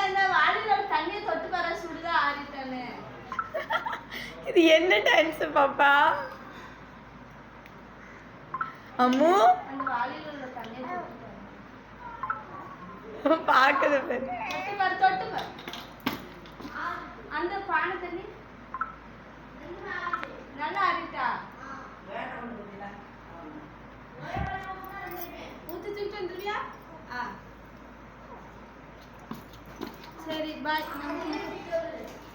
அந்த வாளியில தண்ணியை தொட்டு வர சுடுதான் ஆறிட்டானே. இது என்ன டான்ஸ் பாப்பா? அம்மு அந்த வாளியில உள்ள தண்ணியை பாக்குது தொட்டு பாரு. அந்த பானை தண்ணி நல்லா ஆறிட்டா. ஊத்தி தூக்கிட்டு வந்துருவியா? சரி பாய்.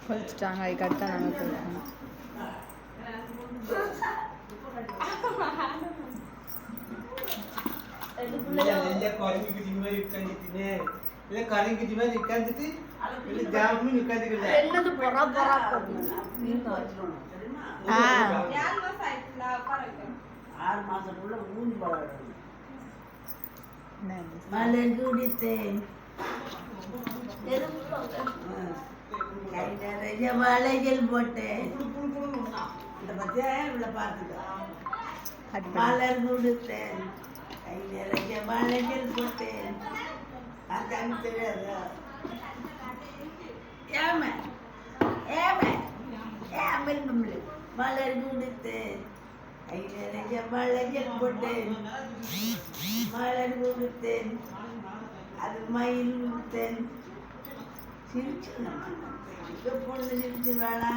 கொளுத்துட்டாங்க. அதுக்கு அடுத்தா நாங்கள் கொளுத்தணும். என்னது பொறா பொறா மலர் குடித்தேன் கை நிறைய வளையல் போட்டேன். மலர் குடித்தேன் கை நிறைய வளையல் போட்டேன். மலர் குடித்தேன் கை நிறைய வளையல் போட்டேன். மலர் கொடுத்தேன் அது மயில் கொடுத்தேன். சிரிச்சு பொண்ணு சிரிச்சு வேணா